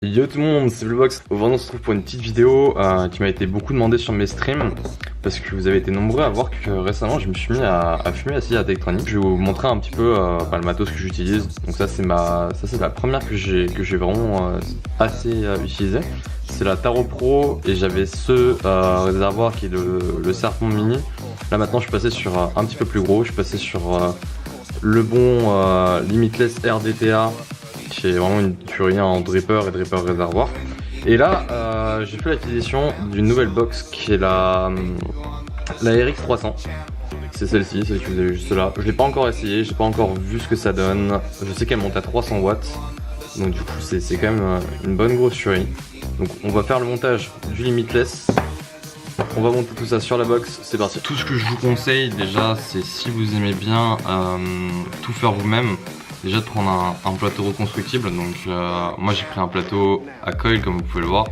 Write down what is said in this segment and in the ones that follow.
Yo tout le monde, c'est Bluebox. Aujourd'hui on se retrouve pour une petite vidéo qui m'a été beaucoup demandée sur mes streams parce que vous avez été nombreux à voir que récemment je me suis mis à fumer assis à Techtronix. Je vais vous montrer un petit peu le matos que j'utilise. Donc ça c'est la première que j'ai vraiment assez utilisée. C'est la Taro Pro et j'avais ce réservoir qui est le Serpent Mini. Là maintenant je suis passé sur un petit peu plus gros, je suis passé sur le bon Limitless RDTA qui est vraiment une tuerie en dripper et dripper réservoir. Et là j'ai fait l'acquisition d'une nouvelle box qui est la RX300. C'est celle-ci, celle que vous avez juste là. Je l'ai pas encore essayé, j'ai pas encore vu ce que ça donne. Je sais qu'elle monte à 300 watts. Donc du coup c'est quand même une bonne grosse tuerie. Donc on va faire le montage du Limitless. On va monter tout ça sur la box, c'est parti. Tout ce que je vous conseille déjà, c'est si vous aimez bien tout faire vous-même, déjà de prendre un plateau reconstructible. Donc moi j'ai pris un plateau à coil comme vous pouvez le voir.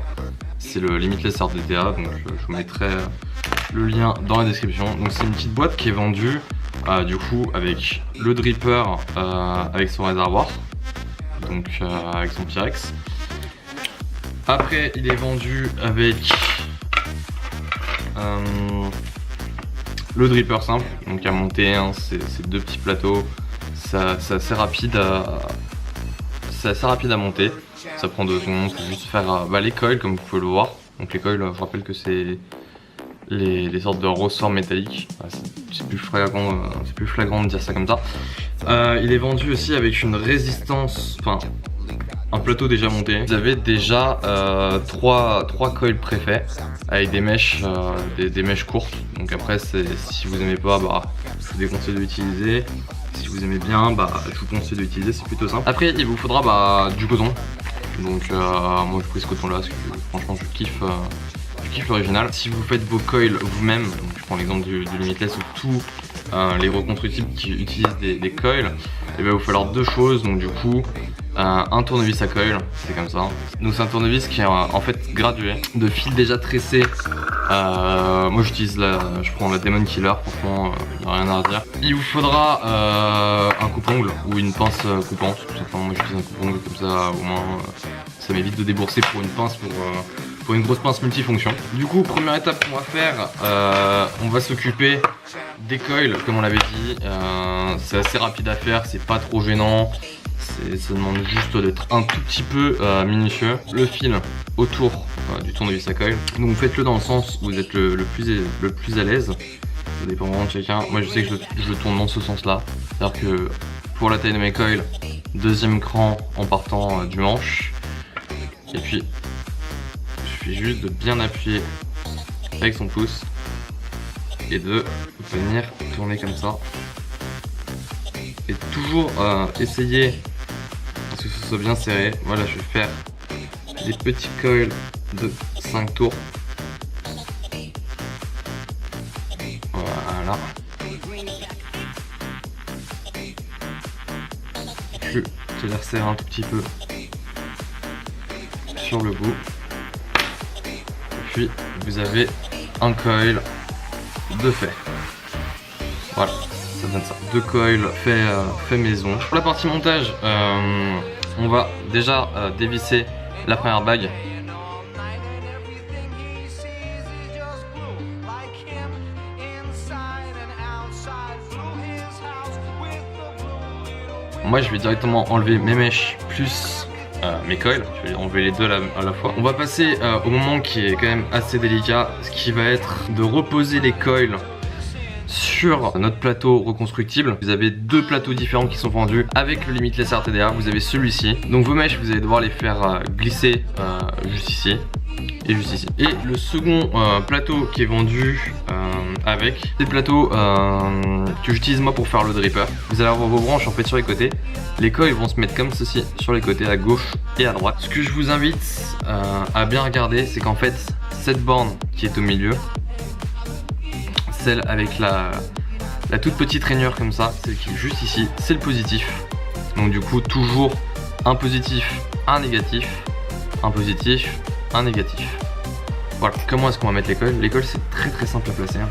C'est le Limitless RDTA, donc je vous mettrai le lien dans la description. Donc c'est une petite boîte qui est vendue du coup avec le dripper avec son réservoir, donc avec son Pyrex. Après il est vendu avec le dripper simple, donc à monter, hein, c'est deux petits plateaux, c'est assez rapide à monter, ça prend 2 secondes, c'est juste faire les coils comme vous pouvez le voir. Donc les coils, je rappelle que c'est les sortes de ressorts métalliques, c'est plus flagrant de dire ça comme ça. Il est vendu aussi avec une résistance, enfin un plateau déjà monté. Vous avez déjà 3 coils préfaits avec des mèches, des mèches courtes. Donc après si vous aimez pas, je vous déconseille de l'utiliser. Si vous aimez bien, je vous conseille de l'utiliser, c'est plutôt simple. Après il vous faudra du coton. Donc moi je pris ce coton là parce que franchement je kiffe l'original. Si vous faites vos coils vous-même, donc je prends l'exemple du Limitless ou tous les reconstructibles qui utilisent des coils, et il va vous falloir 2 choses. Donc du coup un tournevis à coil, c'est comme ça. Donc c'est un tournevis qui est en fait gradué, de fils déjà tressés. Moi je prends la Demon Killer, franchement y a rien à redire. Il vous faudra un coupe-ongle ou une pince coupante, tout simplement. Moi j'utilise un coupe-ongle comme ça, au moins ça m'évite de débourser pour une pince, pour une grosse pince multifonction. Du coup première étape qu'on va faire, on va s'occuper des coils comme on l'avait dit. C'est assez rapide à faire, c'est pas trop gênant. Ça demande juste d'être un tout petit peu minutieux. Le fil autour du tournevis à coil. Donc faites-le dans le sens où vous êtes le plus à l'aise. Ça dépend vraiment de chacun. Moi je sais que je tourne dans ce sens là. C'est-à-dire que pour la taille de mes coils, 2e cran en partant du manche. Et puis il suffit juste de bien appuyer avec son pouce et de venir tourner comme ça. Et toujours essayer que ce soit bien serré. Voilà, je vais faire des petits coils de 5 tours. Voilà. Je les resserre un tout petit peu sur le bout. Et puis vous avez un coil de fait. Voilà. Ça donne ça. 2 coils fait maison. Pour la partie montage, on va déjà dévisser la première bague. Moi je vais directement enlever mes mèches plus mes coils, je vais enlever les deux à la fois. On va passer au moment qui est quand même assez délicat, ce qui va être de reposer les coils sur notre plateau reconstructible. Vous avez 2 plateaux différents qui sont vendus avec le Limitless RDTA. Vous avez celui-ci. Donc vos mèches, vous allez devoir les faire glisser juste ici et juste ici. Et le second plateau qui est vendu avec, c'est le plateau que j'utilise moi pour faire le dripper. Vous allez avoir vos branches en fait sur les côtés. Les coils vont se mettre comme ceci sur les côtés, à gauche et à droite. Ce que je vous invite à bien regarder, c'est qu'en fait cette borne qui est au milieu, celle avec la toute petite rainure comme ça, celle qui est juste ici, c'est le positif. Donc du coup toujours un positif, un négatif, un positif, un négatif. Voilà, comment est-ce qu'on va mettre les coils? Les coils c'est très simple à placer, hein.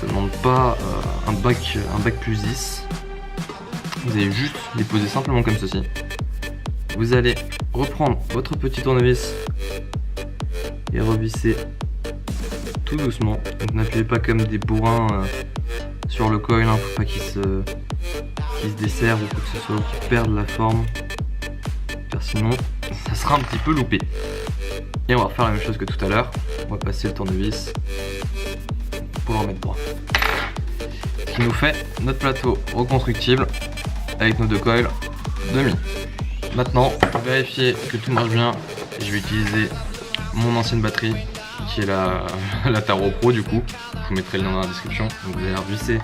Ça demande pas un bac plus 10. Vous allez juste les poser simplement comme ceci. Vous allez reprendre votre petit tournevis et revisser tout doucement. Donc n'appuyez pas comme des bourrins sur le coil, hein, faut pas qu'il se desserre ou que ce soit qu'il perde la forme, car sinon ça sera un petit peu loupé. Et on va refaire la même chose que tout à l'heure, on va passer le tournevis pour le remettre droit. Ce qui nous fait notre plateau reconstructible avec nos deux coils demi. Maintenant, pour vérifier que tout marche bien, je vais utiliser mon ancienne batterie qui est la Taro Pro du coup. Je vous mettrai le lien dans la description. Donc vous allez revisser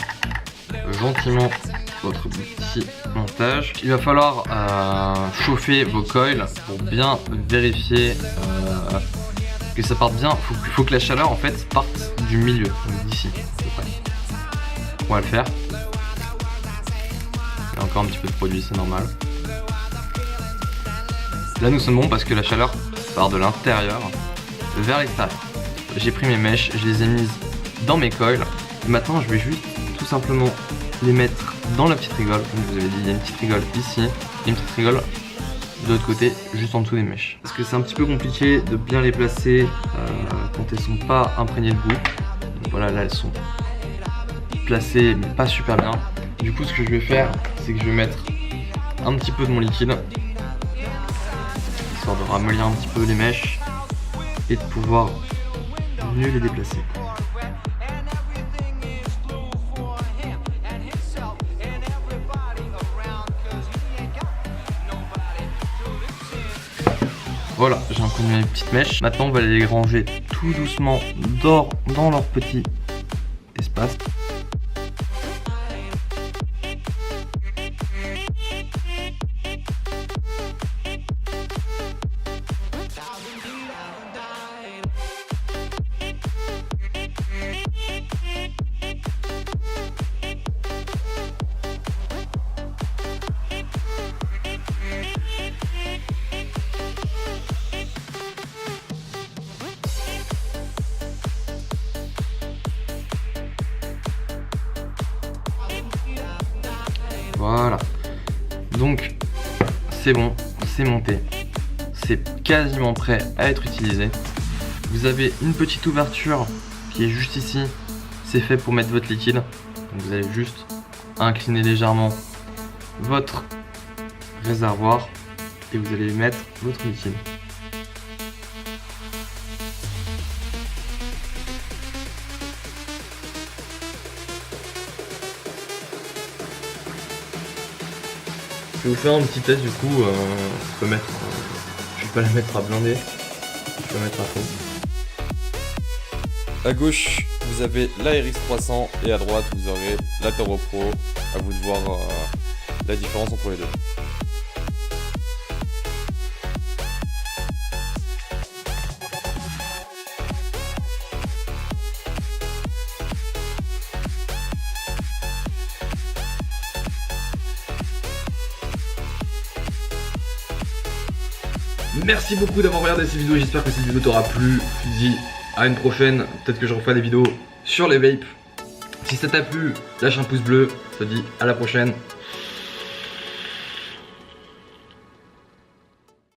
gentiment votre petit montage. Il va falloir chauffer vos coils pour bien vérifier que ça parte bien. Il faut que la chaleur en fait parte du milieu, donc d'ici à peu près. On va le faire. Il y a encore un petit peu de produit, c'est normal. Là nous sommes bons parce que la chaleur part de l'intérieur vers l'extérieur. J'ai pris mes mèches, je les ai mises dans mes coils. Et maintenant je vais juste tout simplement les mettre dans la petite rigole. Comme je vous avais dit, il y a une petite rigole ici et une petite rigole de l'autre côté, juste en dessous des mèches. Parce que c'est un petit peu compliqué de bien les placer quand elles sont pas imprégnées de boue. Donc voilà, là elles sont placées mais pas super bien. Du coup ce que je vais faire, c'est que je vais mettre un petit peu de mon liquide, histoire de ramollir un petit peu les mèches et de pouvoir mieux les déplacer. Voilà, j'ai imprégné mes petites mèches. Maintenant on va les ranger tout doucement dans leur petit espace. Voilà, donc c'est bon, c'est monté, c'est quasiment prêt à être utilisé. Vous avez une petite ouverture qui est juste ici, c'est fait pour mettre votre liquide. Donc vous allez juste incliner légèrement votre réservoir et vous allez mettre votre liquide. Je vais vous faire un petit test du coup, je peux mettre, je vais pas la mettre à blinder, je vais mettre à fond. À gauche vous avez la RX300 et à droite vous aurez la Taro Pro, à vous de voir la différence entre les deux. Merci beaucoup d'avoir regardé cette vidéo, j'espère que cette vidéo t'aura plu. Je te dis à une prochaine, peut-être que je referai des vidéos sur les vapes. Si ça t'a plu, lâche un pouce bleu, je te dis à la prochaine.